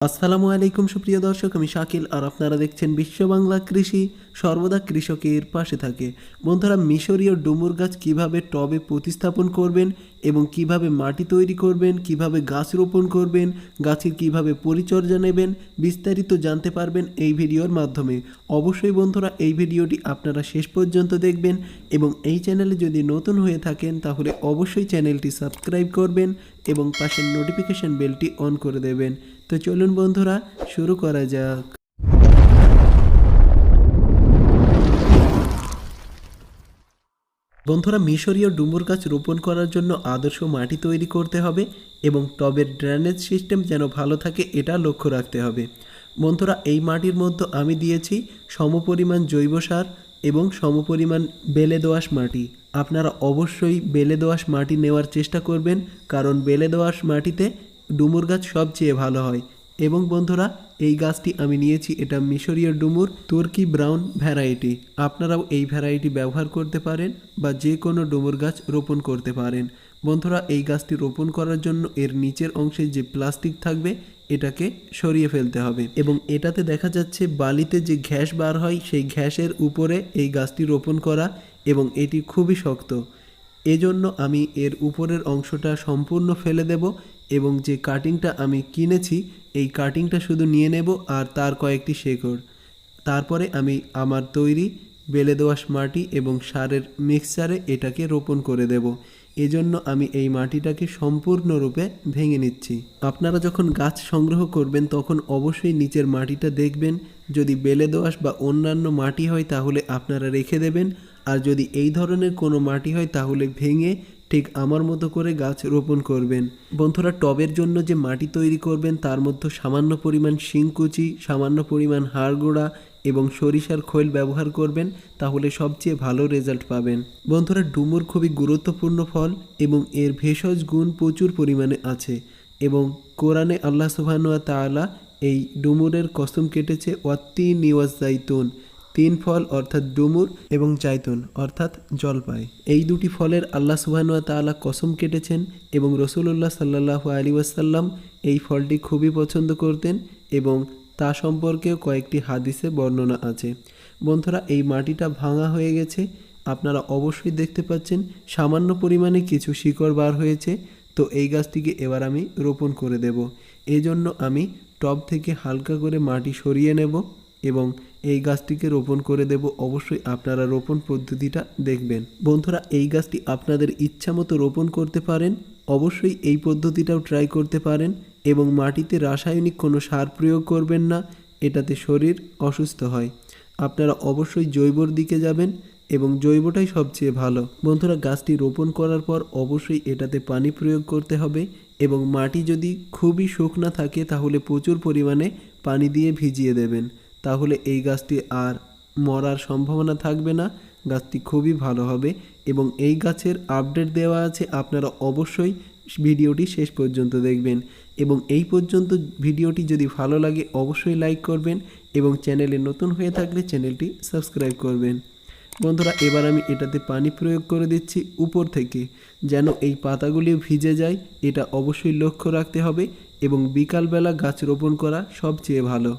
আসসালামু আলাইকুম সুপ্রিয় দর্শক, আমি শাকিল আর আপনারা দেখছেন বিশ্ব বাংলা কৃষি, সর্বদা কৃষকের পাশে থাকে। বন্ধুরা, মিশরীয় ডুমুর গাছ কিভাবে টবে প্রতিস্থাপন করবেন এবং কিভাবে মাটি তৈরি করবেন, কিভাবে গাছ রোপণ করবেন, গাছের কিভাবে পরিচর্যা নেবেন, বিস্তারিত জানতে পারবেন এই ভিডিওর মাধ্যমে। অবশ্যই বন্ধুরা, এই ভিডিওটি আপনারা শেষ পর্যন্ত দেখবেন এবং এই চ্যানেলে যদি নতুন হয়ে থাকেন তাহলে অবশ্যই চ্যানেলটি সাবস্ক্রাইব করবেন এবং পাশের নোটিফিকেশন বেলটি অন করে দেবেন। তো চলুন বন্ধুরা, শুরু করা যাক। বন্ধুরা, মিশরীয় ডুমুর গাছ রোপণ করার জন্য আদর্শ মাটি তৈরি করতে হবে এবং টবের ড্রেনেজ সিস্টেম যেন ভালো থাকে এটা লক্ষ্য রাখতে হবে। বন্ধুরা, এই মাটির মধ্যে আমি দিয়েছি সমপরিমাণ জৈব সার এবং সমপরিমাণ বেলে দোআঁশ মাটি। আপনারা অবশ্যই বেলে দোআঁশ মাটি নেওয়ার চেষ্টা করবেন, কারণ বেলে দোআঁশ মাটিতে ডুমুর গাছ সবচেয়ে ভালো হয়। এবং বন্ধুরা, এই গাছটি আমি নিয়েছি, এটা মিশরীয় ডুমুর তুর্কি ব্রাউন ভ্যারাইটি। আপনারাও এই ভ্যারাইটি ব্যবহার করতে পারেন বা যে কোনো ডুমুর গাছ রোপণ করতে পারেন। বন্ধুরা, এই গাছটি রোপণ করার জন্য এর নিচের অংশে যে প্লাস্টিক থাকবে এটাকে সরিয়ে ফেলতে হবে এবং এটাতে দেখা যাচ্ছে বালিতে যে ঘ্যাস বার হয় সেই ঘ্যাসের উপরে এই গাছটি রোপণ করা এবং এটি খুবই শক্ত। এজন্য আমি এর উপরের অংশটা সম্পূর্ণ ফেলে দেব এবং যে কাটিংটা আমি কিনেছি এই কাটিংটা শুধু নিয়ে নেব আর তার কয়েকটি শেকড়। তারপরে আমি আমার তৈরি বেলে দোআঁশ মাটি এবং সারের মিক্সচারে এটাকে রোপণ করে দেব। এজন্য আমি এই মাটিটাকে সম্পূর্ণরূপে ভেঙে নিচ্ছি। আপনারা যখন গাছ সংগ্রহ করবেন তখন অবশ্যই নিচের মাটিটা দেখবেন। যদি বেলে দোআঁশ বা অন্যান্য মাটি হয় তাহলে আপনারা রেখে দেবেন, আর যদি এই ধরনের কোনো মাটি হয় তাহলে ভেঙে ঠিক আমার মতো করে গাছ রোপণ করবেন। বন্ধুরা, টবের জন্য যে মাটি তৈরি করবেন তার মধ্যে সামান্য পরিমাণ শিংকুচি, সামান্য পরিমাণ হাড় গুঁড়া এবং সরিষার খৈল ব্যবহার করবেন, তাহলে সবচেয়ে ভালো রেজাল্ট পাবেন। বন্ধুরা, ডুমুর খুবই গুরুত্বপূর্ণ ফল এবং এর ভেষজ গুণ প্রচুর পরিমাণে আছে এবং কোরআনে আল্লাহ সুবহানাহু ওয়া তাআলা এই ডুমুরের কসম কেটেছে ওয়াত্তিনি ওয়াজ জাইতুন। তিন ফল অর্থাৎ ডুমুর এবং জাইতুন অর্থাৎ জলপাই, এই দুটি ফলের আল্লাহ সুবহানাহু ওয়া তাআলা কসম কেটেছেন এবং রাসূলুল্লাহ সাল্লাল্লাহু আলাইহি ওয়াসাল্লাম এই ফলটি খুবই পছন্দ করতেন এবং তা সম্পর্কেও কয়েকটি হাদিসে বর্ণনা আছে। বন্ধুরা, এই মাটিটা ভাঙা হয়ে গেছে, আপনারা অবশ্যই দেখতে পাচ্ছেন সামান্য পরিমাণে কিছু শিকড় বার হয়েছে। তো এই গাছটিকে এবার আমি রোপণ করে দেব। এই জন্য আমি টব থেকে হালকা করে মাটি সরিয়ে নেব এবং এই গাছটিকে রোপণ করে দেব। অবশ্যই আপনারা রোপণ পদ্ধতিটা দেখবেন। বন্ধুরা, এই গাছটি আপনাদের ইচ্ছা মতো রোপণ করতে পারেন, অবশ্যই এই পদ্ধতিটাও ট্রাই করতে পারেন এবং মাটিতে রাসায়নিক কোনো সার প্রয়োগ করবেন না, এটাতে শরীর অসুস্থ হয়। আপনারা অবশ্যই জৈবর দিকে যাবেন এবং জৈবটাই সবচেয়ে ভালো। বন্ধুরা, গাছটি রোপণ করার পর অবশ্যই এটাতে পানি প্রয়োগ করতে হবে এবং মাটি যদি খুবই শুকনা থাকে তাহলে প্রচুর পরিমাণে পানি দিয়ে ভিজিয়ে দেবেন, তাহলে এই গাছটি আর মরার সম্ভাবনা থাকবে না, গাছটি খুবই ভালো হবে। এবং এই গাছের আপডেট দেওয়া আছে, আপনারা অবশ্যই ভিডিওটি শেষ পর্যন্ত দেখবেন এবং এই পর্যন্ত ভিডিওটি যদি ভালো লাগে অবশ্যই লাইক করবেন এবং চ্যানেলে নতুন হয়ে থাকলে চ্যানেলটি সাবস্ক্রাইব করবেন। বন্ধুরা, এবার আমি এটাতে পানি প্রয়োগ করে দিচ্ছি উপর থেকে, যেন এই পাতাগুলি ভিজে যায়, এটা অবশ্যই লক্ষ্য রাখতে হবে এবং বিকালবেলা গাছ রোপণ করা সবচেয়ে ভালো।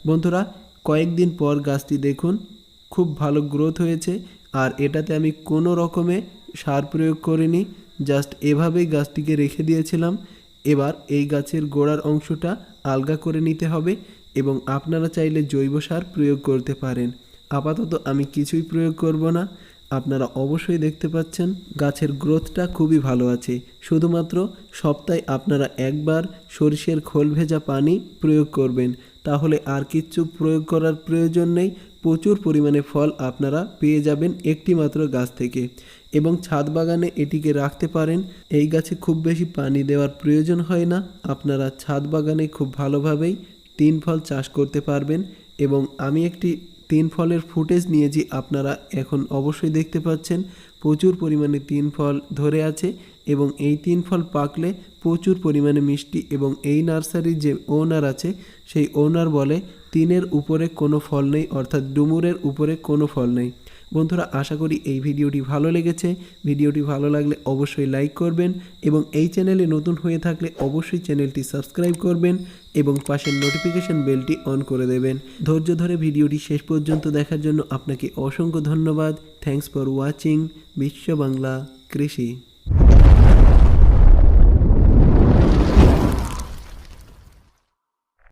বন্ধুরা, কয়েকদিন পর গাছটি দেখুন খুব ভালো গ্রোথ হয়েছে আর এটাতে আমি কোনো রকমে সার প্রয়োগ করিনি, জাস্ট এভাবেই গাছটিকে রেখে দিয়েছিলাম। এবার এই গাছের গোড়ার অংশটা আলগা করে নিতে হবে এবং আপনারা চাইলে জৈব সার প্রয়োগ করতে পারেন। আপাতত আমি কিছুই প্রয়োগ করব না। আপনারা অবশ্যই দেখতে পাচ্ছেন গাছের গ্রোথটা খুবই ভালো আছে। শুধুমাত্র সপ্তাহে আপনারা একবার সরিষার খোল ভেজা পানি প্রয়োগ করবেন, তাহলে আর কিচ্ছু প্রয়োগ করার প্রয়োজন নেই। প্রচুর পরিমাণে ফল আপনারা পেয়ে যাবেন একটি মাত্র গাছ থেকে এবং ছাদ বাগানে এটিকে রাখতে পারেন। এই গাছে খুব বেশি পানি দেওয়ার প্রয়োজন হয় না, আপনারা ছাদ বাগানে খুব ভালোভাবেই তিন ফল চাষ করতে পারবেন। এবং আমি একটি তিন ফলের ফুটেজ নিয়েছি, আপনারা এখন অবশ্যই দেখতে পাচ্ছেন প্রচুর পরিমাণে তিন ফল ধরে আছে এবং এই তিন ফল পাকলে প্রচুর পরিমাণে মিষ্টি। এবং এই নার্সারির যে ওনার আছে সেই ওনার বলে তিনের উপরে কোনো ফল নেই, অর্থাৎ ডুমুরের উপরে কোনো ফল নেই। বন্ধুরা আশা করি এই ভিডিওটি ভালো লেগেছে। ভিডিওটি ভালো লাগলে অবশ্যই লাইক করবেন এবং এই চ্যানেলে নতুন হয়ে থাকলে অবশ্যই চ্যানেলটি সাবস্ক্রাইব করবেন এবং পাশের নোটিফিকেশন বেলটি অন করে দেবেন। ধৈর্য ধরে ভিডিওটি শেষ পর্যন্ত দেখার জন্য আপনাকে অসংখ্য ধন্যবাদ। থ্যাঙ্কস ফর ওয়াচিং বিশ্ব বাংলা কৃষি।